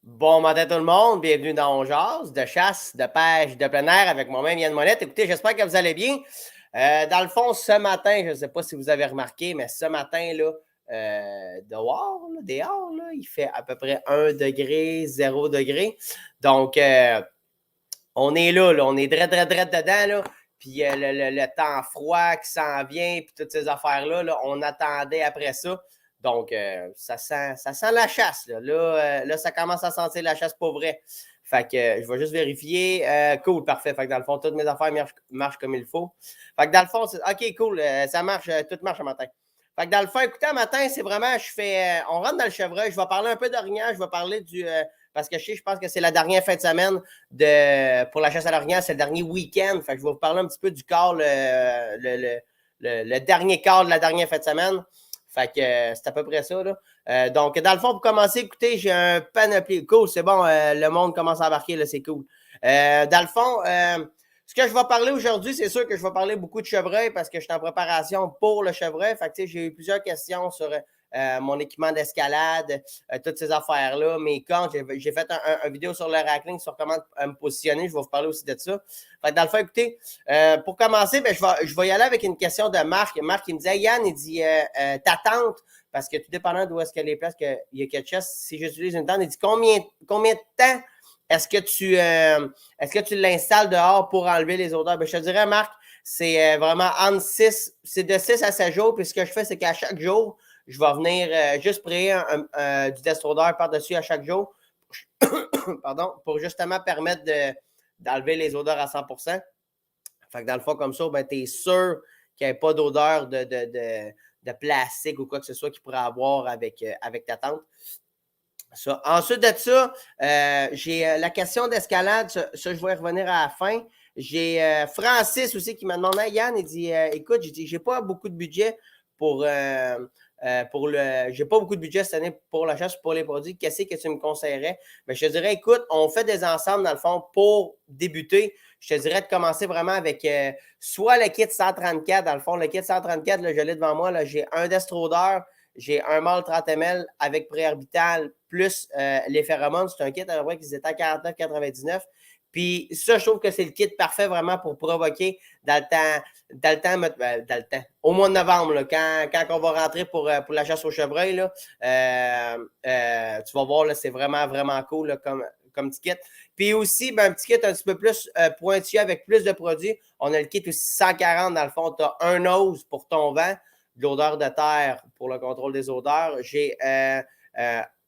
Bon matin tout le monde, bienvenue dans On Jase, de chasse, de pêche, de plein air avec moi-même Yann Monette. Écoutez, j'espère que vous allez bien. Dans le fond, ce matin, je ne sais pas si vous avez remarqué, mais ce matin, là, dehors, il fait à peu près 1 degré, 0 degré. Donc, on est là, on est drette dedans, là. Puis le temps froid qui s'en vient, puis toutes ces affaires-là, là, on attendait après ça. Donc, ça sent la chasse. Là, ça commence à sentir la chasse pour vrai. Fait que je vais juste vérifier. Cool, parfait. Fait que dans le fond, toutes mes affaires marchent comme il faut. Fait que dans le fond, OK, cool, ça marche, tout marche ce matin. Fait que dans le fond, écoutez, un matin, c'est vraiment, on rentre dans le chevreuil, je vais parler un peu d'orignal, je vais parler parce que je pense que c'est la dernière fin de semaine pour la chasse à l'orignal, c'est le dernier week-end. Fait que je vais vous parler un petit peu du quart, le dernier quart de la dernière fin de semaine. Fait que c'est à peu près ça, là. Donc, dans le fond, pour commencer, écoutez, j'ai un panoplie. Cool, c'est bon, le monde commence à embarquer, là, c'est cool. Dans le fond, ce que je vais parler aujourd'hui, c'est sûr que je vais parler beaucoup de chevreuil parce que je suis en préparation pour le chevreuil. Fait que, j'ai eu plusieurs questions sur mon équipement d'escalade, toutes ces affaires-là, mes comptes. J'ai fait un vidéo sur le rackling sur comment me positionner. Je vais vous parler aussi de ça. Fait que dans le fond, écoutez, pour commencer, je vais y aller avec une question de Marc. Marc, il me disait, Yann, il dit, ta tente, parce que tout dépendant d'où est-ce qu'elle est place, qu'il y a quelque chose, si j'utilise une tente, il dit combien de temps est-ce que tu l'installes dehors pour enlever les odeurs? Ben, je te dirais, Marc, c'est vraiment c'est de 6 à 7 jours. Puis ce que je fais, c'est qu'à chaque jour, je vais venir juste sprayer du Destrodeur par-dessus à chaque jour. Pardon, pour justement permettre d'enlever les odeurs à 100%. Fait que dans le fond, comme ça, ben, tu es sûr qu'il n'y ait pas d'odeur de plastique ou quoi que ce soit qu'il pourrait avoir avec ta tente. Ça. Ensuite de ça, j'ai la question d'escalade. Ça, je vais y revenir à la fin. J'ai Francis aussi qui m'a demandé, Yann, il dit, écoute, j'ai pas beaucoup de budget j'ai pas beaucoup de budget cette année pour la chasse, pour les produits. Qu'est-ce que tu me conseillerais? Bien, je te dirais, écoute, on fait des ensembles, dans le fond, pour débuter. Je te dirais de commencer vraiment avec soit le kit 134. Dans le fond, le kit 134, là, je l'ai devant moi. Là, j'ai un Destrodeur, j'ai un mâle 30 ml avec préorbital plus les phéromones. C'est un kit à peu près qui étaient à 49,99. Puis ça, je trouve que c'est le kit parfait vraiment pour provoquer dans le temps, au mois de novembre, là, quand on va rentrer pour la chasse au chevreuil, là, tu vas voir, là, c'est vraiment, vraiment cool là, comme petit kit. Puis aussi, ben, un petit kit un petit peu plus pointu avec plus de produits. On a le kit aussi 140, dans le fond, tu as un nose pour ton vent, de l'odeur de terre pour le contrôle des odeurs. J'ai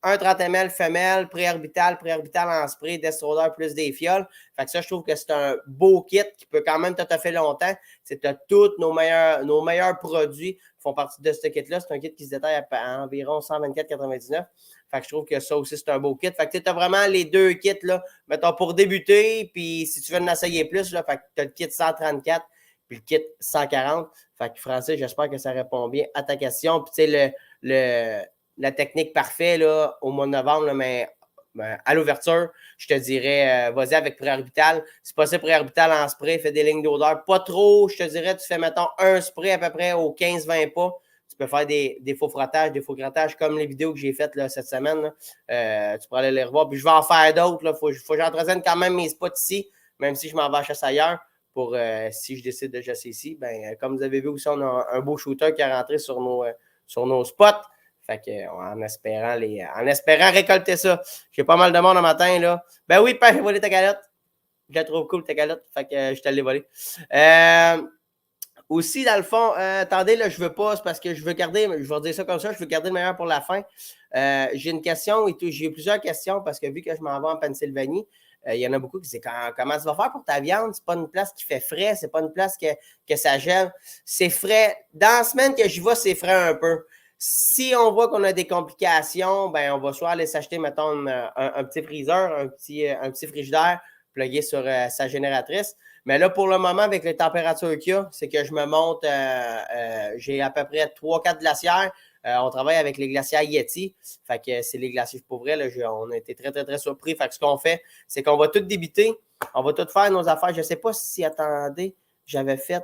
un 30 ml femelle, préorbital en spray, Destrodeur plus des fioles. Fait que ça, je trouve que c'est un beau kit qui peut quand même te faire longtemps. C'est tous nos meilleurs produits font partie de ce kit-là. C'est un kit qui se détaille à environ 124,99. Fait que je trouve que ça aussi, c'est un beau kit. Fait que tu as vraiment les deux kits, là, mettons, pour débuter. Puis si tu veux en essayer plus, là, fait que tu as le kit 134 puis le kit 140. Fait que Francis, j'espère que ça répond bien à ta question. Puis tu sais, la technique parfaite là, au mois de novembre, là, mais à l'ouverture, je te dirais, vas-y avec préorbital. Si possible, préorbital en spray, fais des lignes d'odeur. Pas trop, je te dirais, tu fais, mettons, un spray à peu près aux 15-20 pas. Tu peux faire des faux frottages, des faux grattages, comme les vidéos que j'ai faites là, cette semaine. Là. Tu pourras aller les revoir. Puis je vais en faire d'autres. Il faut que j'entretienne quand même mes spots ici, même si je m'en vais à chasse ailleurs. Pour si je décide de chasser ici. Ben, comme vous avez vu aussi, on a un beau shooter qui est rentré sur nos spots. Fait que, en espérant récolter ça. J'ai pas mal de monde le matin, là. Ben oui, j'ai volé ta calotte. Je la trouve cool, ta calotte. Fait que je t'allais voler. Aussi, dans le fond, attendez, là, je veux pas, c'est parce que je veux garder, je vais dire ça comme ça, je veux garder le meilleur pour la fin. J'ai une question et tout, j'ai plusieurs questions parce que vu que je m'en vais en Pennsylvanie, il y en a beaucoup qui disent comment tu vas faire pour ta viande? C'est pas une place qui fait frais, c'est pas une place que ça gèle. C'est frais. Dans la semaine que j'y vais, c'est frais un peu. Si on voit qu'on a des complications, ben on va soit aller s'acheter, mettons, un petit freezer, un petit frigidaire, plugué sur sa génératrice. Mais là, pour le moment, avec les températures qu'il y a, c'est que je me monte, j'ai à peu près 3-4 glacières. On travaille avec les glacières Yeti. Fait que c'est les glaciers pour vrai. Là, on a été très, très, très surpris. Fait que ce qu'on fait, c'est qu'on va tout débiter. On va tout faire nos affaires. Je ne sais pas si, attendez, j'avais fait,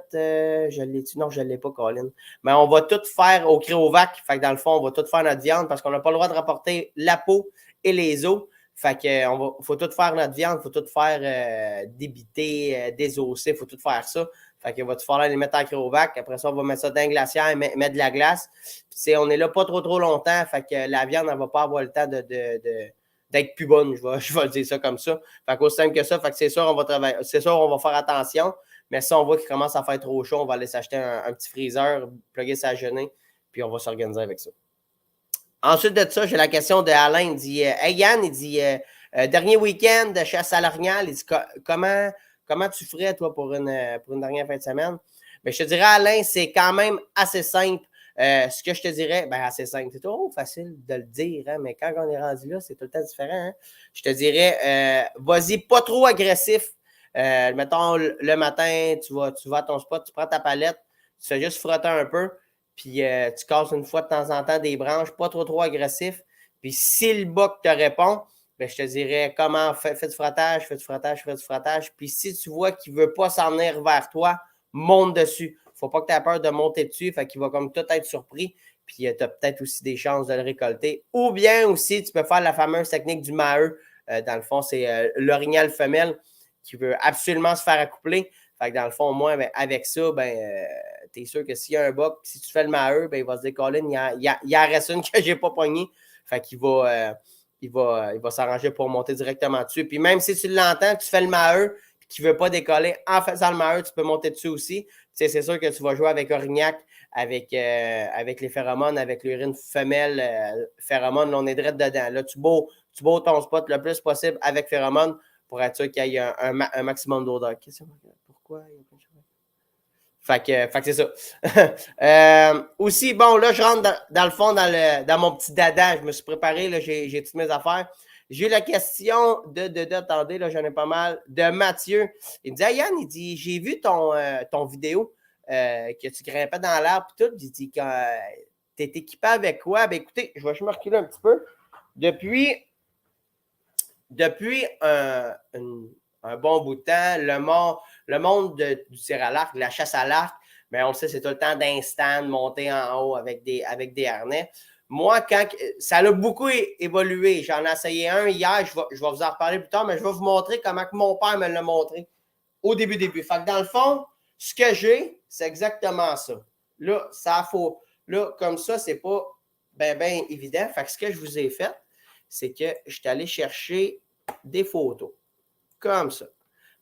non, je ne l'ai pas, Colin. Mais on va tout faire au cryovac. Fait que dans le fond, on va tout faire notre viande parce qu'on n'a pas le droit de rapporter la peau et les os. Fait que faut tout faire notre viande, faut tout faire débiter, désosser, faut tout faire ça. Fait qu'il va tout falloir les mettre en cryovac. Après ça, on va mettre ça dans un glacière et mettre de la glace. Puis, on est là pas trop longtemps. Fait que la viande, elle va pas avoir le temps d'être plus bonne. Je vais dire ça comme ça. Fait qu'aussi simple que ça. Fait que c'est sûr, on va travailler. C'est sûr, on va faire attention. Mais si on voit qu'il commence à faire trop chaud, on va aller s'acheter un petit freezer, plugger sa genêt, puis on va s'organiser avec ça. Ensuite de ça, j'ai la question de Alain. Il dit Hey Yann, il dit dernier week-end de chasse à l'orignal, il dit comment tu ferais, toi, pour une dernière fin de semaine? Mais je te dirais, Alain, c'est quand même assez simple. Ce que je te dirais, assez simple. C'est trop facile de le dire, hein, mais quand on est rendu là, c'est tout le temps différent. Hein? Je te dirais, vas-y, pas trop agressif. Mettons, le matin, tu vas à ton spot, tu prends ta palette, tu fais juste frotter un peu, puis tu casses une fois de temps en temps des branches, pas trop agressif. Puis si le bas te répond, ben, je te dirais comment fais du frottage. Puis si tu vois qu'il ne veut pas s'en venir vers toi, monte dessus. Il ne faut pas que tu aies peur de monter dessus, fait qu'il va comme tout être surpris. Puis tu as peut-être aussi des chances de le récolter. Ou bien aussi, tu peux faire la fameuse technique du maheu. Dans le fond, c'est l'orignal femelle qui veut absolument se faire accoupler. Fait que dans le fond, moi, avec ça, tu es sûr que s'il y a un bug, si tu fais le maheu, il va se dire, Colin, il y en reste une que je n'ai pas pognée. Fait qu'il va, il va s'arranger pour monter directement dessus. Puis même si tu l'entends, tu fais le maheu, puis qu'il ne veut pas décoller, en faisant le maheu, tu peux monter dessus aussi. C'est sûr que tu vas jouer avec Orignac, avec les phéromones, avec l'urine femelle phéromone. Là, on est direct dedans. Là, tu beau ton spot le plus possible avec phéromone pour être sûr qu'il y ait un maximum d'odeur. Pourquoi? Fait que c'est ça. Aussi, bon, là, je rentre dans le fond, dans mon petit dada. Je me suis préparé, là, j'ai toutes mes affaires. J'ai eu la question attendez, là, j'en ai pas mal, de Mathieu. Il me dit, hey, Yann, il dit, j'ai vu ton vidéo que tu grimpais dans l'arbre et tout. Il dit, t'es équipé avec quoi? Ben écoutez, je vais juste me reculer un petit peu. Depuis un bon bout de temps, le monde du tir à l'arc, de la chasse à l'arc, mais on le sait, c'est tout le temps d'instant, de monter en haut avec des harnais. Moi, ça a beaucoup évolué. J'en ai essayé un hier, je vais vous en reparler plus tard, mais je vais vous montrer comment que mon père me l'a montré au début. Fait que dans le fond, ce que j'ai, c'est exactement ça. Là, là, comme ça, c'est pas bien évident. Fait que ce que je vous ai fait, c'est que je suis allé chercher des photos. Comme ça.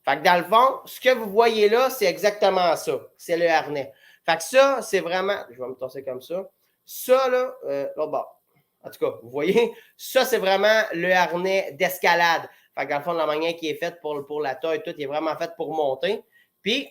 Fait que dans le fond, ce que vous voyez là, c'est exactement ça. C'est le harnais. Fait que ça, c'est vraiment... Je vais me tosser comme ça. Ça, là, l'autre bord. En tout cas, vous voyez, ça, c'est vraiment le harnais d'escalade. Fait que dans le fond, la manière qui est faite pour la taille et tout, il est vraiment fait pour monter. Puis,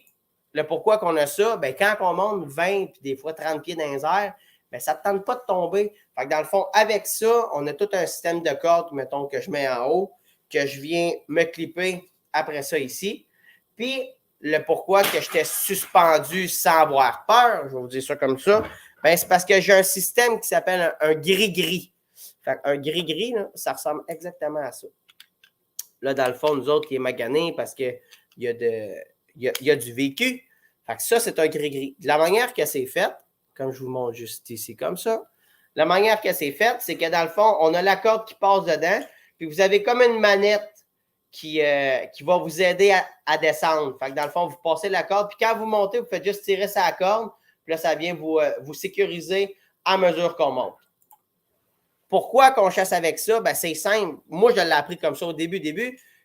le pourquoi qu'on a ça, bien, quand on monte 20 puis des fois 30 pieds dans les airs, bien, ça ne te tente pas de tomber. Fait que dans le fond, avec ça, on a tout un système de cordes, mettons, que je mets en haut, que je viens me clipper après ça ici. Puis, le pourquoi que j'étais suspendu sans avoir peur, je vais vous dire ça comme ça, ben, c'est parce que j'ai un système qui s'appelle un gris-gris. Fait un gris-gris, là, ça ressemble exactement à ça. Là, dans le fond, nous autres, qui est magané parce qu'il y a du vécu. Fait que ça, c'est un gris-gris. De la manière que c'est fait, comme je vous montre juste ici, comme ça, la manière que c'est fait, c'est que dans le fond, on a la corde qui passe dedans, puis vous avez comme une manette qui va vous aider à descendre. Fait que dans le fond, vous passez la corde, puis quand vous montez, vous faites juste tirer sa corde, puis là, ça vient vous sécuriser à mesure qu'on monte. Pourquoi qu'on chasse avec ça? Ben, c'est simple. Moi, je l'ai appris comme ça au début.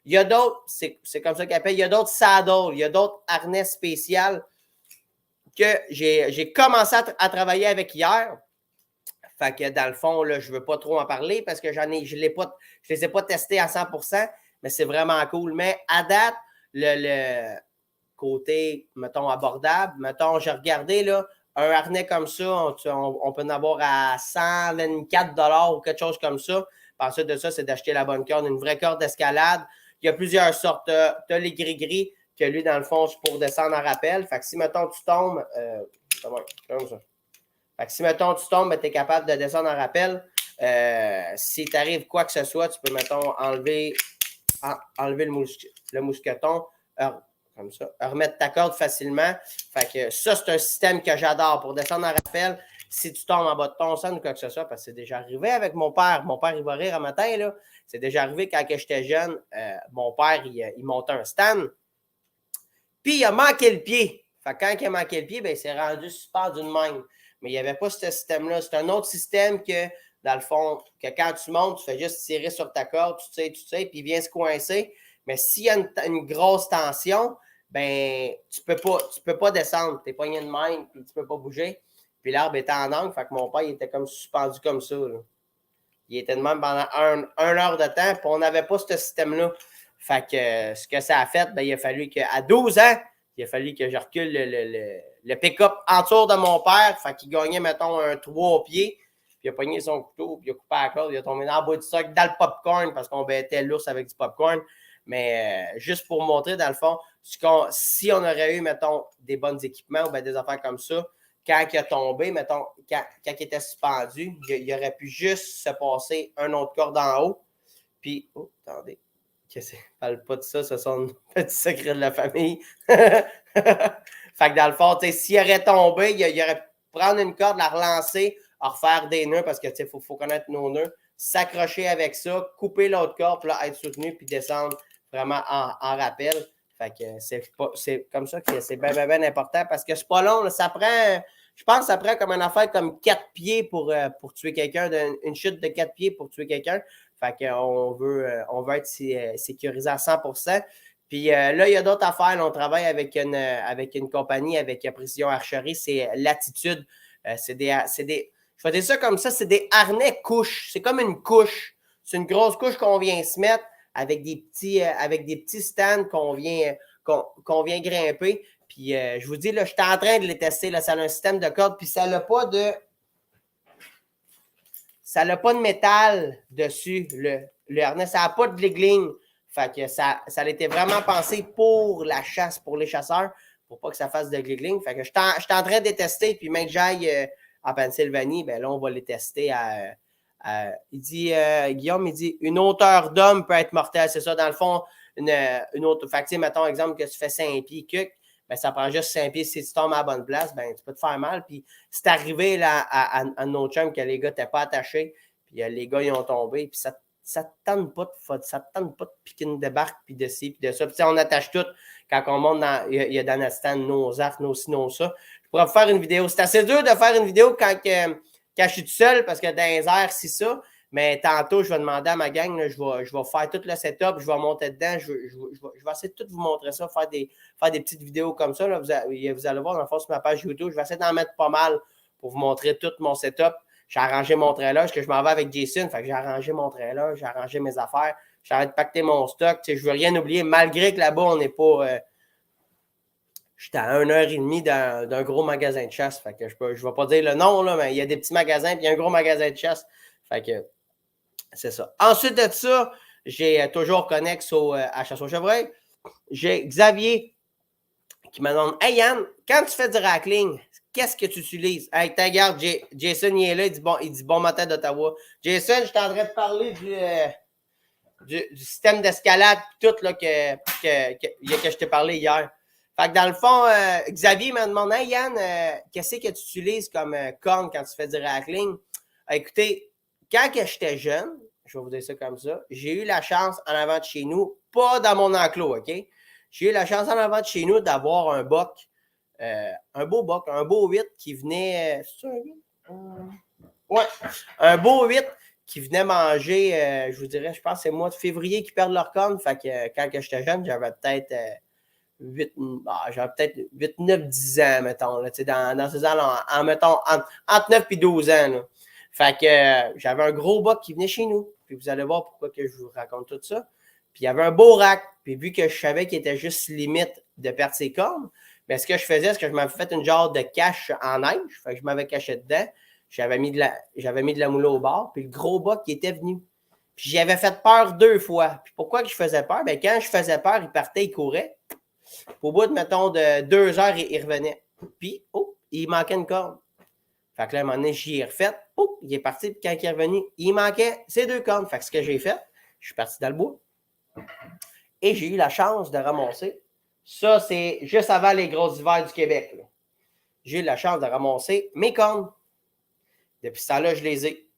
Il y a d'autres, c'est comme ça qu'ils appellent, il y a d'autres saddles, il y a d'autres harnais spéciaux que j'ai commencé à travailler avec hier. Fait que dans le fond, là, je ne veux pas trop en parler parce que je ne les ai pas testés à 100%, mais c'est vraiment cool. Mais à date, le côté, mettons, abordable, mettons, j'ai regardé, là, un harnais comme ça, on peut en avoir à 124 $ ou quelque chose comme ça. Ensuite de ça, c'est d'acheter la bonne corde, une vraie corde d'escalade. Il y a plusieurs sortes. Tu as les gris-gris, que lui, dans le fond, c'est pour descendre en rappel. Fait que si, mettons, tu tombes, comme ça. Fait que si, mettons, tu tombes, tu es capable de descendre en rappel. Si t'arrive quoi que ce soit, tu peux, mettons, enlever le mousqueton, comme ça, remettre ta corde facilement. Fait que ça, c'est un système que j'adore pour descendre en rappel. si tu tombes en bas de ton stand ou quoi que ce soit, parce que c'est déjà arrivé avec mon père. Mon père, il va rire un matin, là. C'est déjà arrivé quand j'étais jeune. Mon père, il montait un stand. Puis, il a manqué le pied. Fait que quand il a manqué le pied, ben, il s'est rendu suspendu de même. Mais il n'y avait pas ce système-là. C'est un autre système que, dans le fond, que quand tu montes, tu fais juste tirer sur ta corde, tu sais, puis il vient se coincer. Mais s'il y a une grosse tension, ben, tu peux pas descendre. Tu es pogné de même, puis tu peux pas bouger. Puis l'arbre était en angle, fait que mon père, il était comme suspendu comme ça, là. Il était de même pendant un heure de temps, puis on n'avait pas ce système-là. Fait que ce que ça a fait, ben, il a fallu qu'à 12 ans, il a fallu que je recule le pick-up en dessous de mon père. Fait qu'il gagnait, mettons, un 3 pieds. Puis il a pogné son couteau, puis il a coupé la corde, il a tombé dans le bois du sac, dans le popcorn, parce qu'on bêtait l'ours avec du popcorn. Mais juste pour montrer, dans le fond, si on aurait eu, mettons, des bons équipements ou bien des affaires comme ça, quand il a tombé, mettons, quand il était suspendu, il aurait pu juste se passer un autre corde en haut. Puis, oh, attendez. Parle pas de ça, ce sont des petits secrets de la famille. Fait que dans le fond, s'il aurait tombé, il aurait pu prendre une corde, la relancer, refaire des nœuds parce que faut connaître nos nœuds, s'accrocher avec ça, couper l'autre corde, puis là, être soutenu, puis descendre vraiment en rappel. Fait que c'est comme ça que c'est bien, bien, bien important parce que c'est pas long. Là, ça prend, je pense que ça prend comme une affaire comme 4 pieds pour tuer quelqu'un, une chute de 4 pieds pour tuer quelqu'un. Fait qu'on veut être sécurisé à 100%. Puis là, il y a d'autres affaires. Là, on travaille avec une compagnie, avec Précision Archerie. C'est Latitude. Je vais dire ça comme ça, c'est des harnais couches. C'est comme une couche. C'est une grosse couche qu'on vient se mettre avec des petits stands qu'on vient grimper. Puis je vous dis, là, je suis en train de les tester. Là, ça a un système de corde, puis ça n'a pas de métal dessus, le harnais. Ça n'a pas de gling. Fait que ça a été vraiment pensé pour la chasse, pour les chasseurs, pour pas que ça fasse de gling. Fait que je suis en train de les tester, puis même que j'aille en Pennsylvanie, ben là, on va les tester il dit, Guillaume, il dit, une hauteur d'homme peut être mortelle. C'est ça, dans le fond, une autre. Fait que, mettons, exemple, que tu fais 5 pieds, ben, ça prend juste 5 pieds. Si tu tombes à la bonne place, ben, tu peux te faire mal. Puis c'est arrivé là, à nos chums que les gars n'étaient pas attachés. Puis les gars, ils ont tombé. Puis ça te tente pas de piquer une débarque, puis de ci, puis de ça. Puis on attache tout. Quand on monte il y a dans notre stand nos arcs, nos ci, nos ça. Je pourrais vous faire une vidéo. C'est assez dur de faire une vidéo quand je suis tout seul, parce que dans les airs, c'est ça. Mais tantôt, je vais demander à ma gang, là, je vais faire tout le setup, je vais monter dedans, je vais essayer de tout vous montrer ça, faire des petites vidéos comme ça. Là, vous allez voir, dans le fond, sur ma page YouTube, je vais essayer d'en mettre pas mal pour vous montrer tout mon setup. J'ai arrangé mon trailer, parce que je m'en vais avec Jason, fait que j'ai arrangé mon trailer, j'ai arrangé mes affaires, j'ai arrêté de pacter mon stock, je ne veux rien oublier, malgré que là-bas, on n'est pas... J'étais à 1h30 d'un gros magasin de chasse. Fait que je ne vais pas dire le nom, là, mais il y a des petits magasins et il y a un gros magasin de chasse. Fait que c'est ça. Ensuite de ça, j'ai toujours connexe à Chasse au Chevreuil. J'ai Xavier qui me demande, hey Yann, quand tu fais du rackling, qu'est-ce que tu utilises? Hey, regarde, Jason, il est là, il dit bon matin d'Ottawa. Jason, je t'en train de parler du système d'escalade tout là, que je t'ai parlé hier. Fait que dans le fond, Xavier m'a demandé, hey Yann, qu'est-ce que tu utilises comme corne quand tu fais du rackling? Écoutez, quand j'étais jeune, je vais vous dire ça comme ça, j'ai eu la chance en avant de chez nous, pas dans mon enclos, OK? J'ai eu la chance en avant de chez nous d'avoir un boc, un beau 8 qui venait. C'est ça un 8? Ouais, un beau 8 qui venait manger, je vous dirais, je pense que c'est le mois de février qu'ils perdent leur corne. Fait que quand j'étais jeune, j'avais peut-être 8, 9, 10 ans, mettons, là, dans ces ans-là, mettons, entre 9 et 12 ans. Là. Fait que j'avais un gros boc qui venait chez nous. Puis vous allez voir pourquoi que je vous raconte tout ça. Puis il y avait un beau rack. Puis vu que je savais qu'il était juste limite de perdre ses cornes, bien, ce que je faisais, c'est que je m'avais fait une genre de cache en neige. Fait que je m'avais caché dedans. J'avais mis de la moula au bord. Puis le gros boc qui était venu. Puis j'y avais fait peur 2 fois. Puis pourquoi que je faisais peur? Bien, quand je faisais peur, il partait, il courait. Au bout de, mettons, de 2 heures, il revenait. Puis, il manquait une corne. Fait que là, à un moment donné, j'y ai refait. Il est parti. Puis quand il est revenu, il manquait ses 2 cornes. Fait que ce que j'ai fait, je suis parti dans le bois. Et j'ai eu la chance de ramasser. Ça, c'est juste avant les gros hivers du Québec. Là. J'ai eu la chance de ramasser mes cornes. Depuis ce temps-là, je les ai.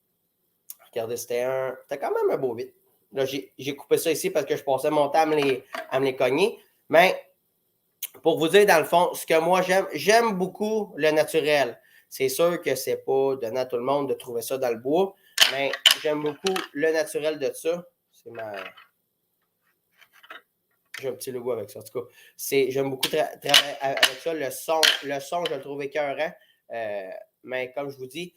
Regardez, c'était quand même un beau 8. Là, j'ai coupé ça ici parce que je passais mon temps à me les cogner. Mais pour vous dire, dans le fond, ce que moi j'aime beaucoup le naturel. C'est sûr que c'est pas donné à tout le monde de trouver ça dans le bois, mais j'aime beaucoup le naturel de ça. C'est ma... J'ai un petit logo avec ça, en tout cas. J'aime beaucoup travailler avec ça. Le son, je le trouve écœurant. Mais comme je vous dis,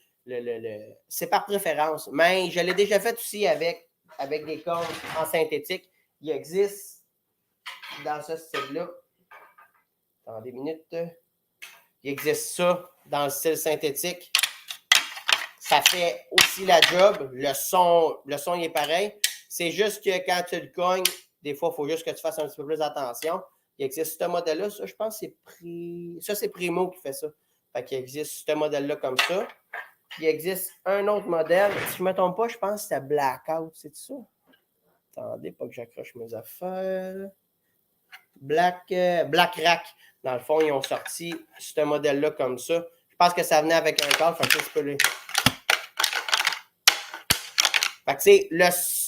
c'est par préférence. Mais je l'ai déjà fait aussi avec des cordes en synthétique. Il existe dans ce style-là. Attendez une minute. Il existe ça dans le style synthétique. Ça fait aussi la job. Le son il est pareil. C'est juste que quand tu le cognes, des fois, il faut juste que tu fasses un petit peu plus attention. Il existe ce modèle-là. Ça, je pense que c'est Primo qui fait ça. Fait qu'il existe ce modèle-là comme ça. Il existe un autre modèle. Si je ne me trompe pas, je pense que c'est Blackout. C'est ça? Attendez, pas que j'accroche mes affaires. Black Rack. Dans le fond, ils ont sorti ce modèle-là comme ça. Je pense que ça venait avec un câble. Fait que tu peux les... Fait que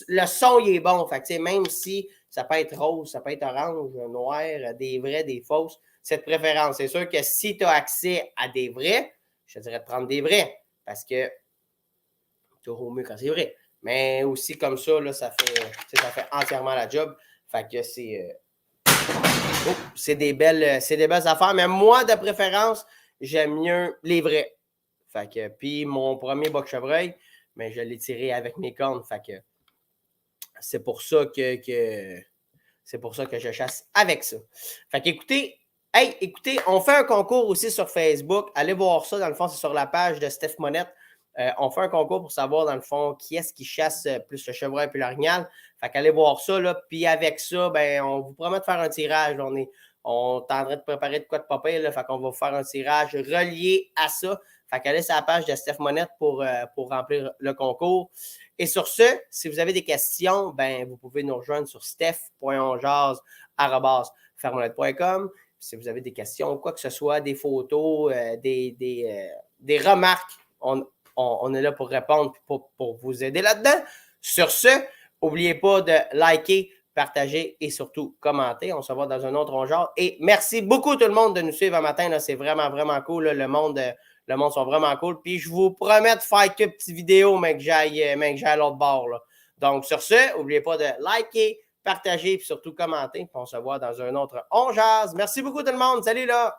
le son, il est bon. Fait que même si ça peut être rose, ça peut être orange, noir, des vrais, des fausses, c'est de préférence. C'est sûr que si tu as accès à des vrais, je te dirais de prendre des vrais. Parce que tu auras au mieux quand c'est vrai. Mais aussi comme ça, là, ça fait entièrement la job. Fait que c'est des belles affaires. Mais moi, de préférence, j'aime mieux les vrais. Fait que, puis mon premier boc chevreuil, mais je l'ai tiré avec mes cornes. Fait que c'est pour ça que je chasse avec ça. Fait qu'écoutez, écoutez, on fait un concours aussi sur Facebook. Allez voir ça. Dans le fond, c'est sur la page de Steph Monette. On fait un concours pour savoir, dans le fond, qui est-ce qui chasse plus le chevreuil et l'orignal. Fait qu'allez voir ça, là. Puis avec ça, ben, on vous promet de faire un tirage. On est en train de préparer de quoi de papier, là. Fait qu'on va vous faire un tirage relié à ça. Fait qu'allez sur la page de Steph Monette pour remplir le concours. Et sur ce, si vous avez des questions, ben, vous pouvez nous rejoindre sur steph.onjaz@fermonette.com. Si vous avez des questions, quoi que ce soit, des photos, des remarques, on est là pour répondre, pour vous aider là-dedans. Sur ce, n'oubliez pas de liker, partager et surtout commenter. On se voit dans un autre ongeard. Et merci beaucoup tout le monde de nous suivre un matin. Là, c'est vraiment, vraiment cool. Là, le monde sont vraiment cool. Puis je vous promets de faire quelques petites vidéos, mais que j'aille à l'autre bord. Là. Donc sur ce, n'oubliez pas de liker, partager et surtout commenter. Puis on se voit dans un autre On Jase. Merci beaucoup tout le monde. Salut là!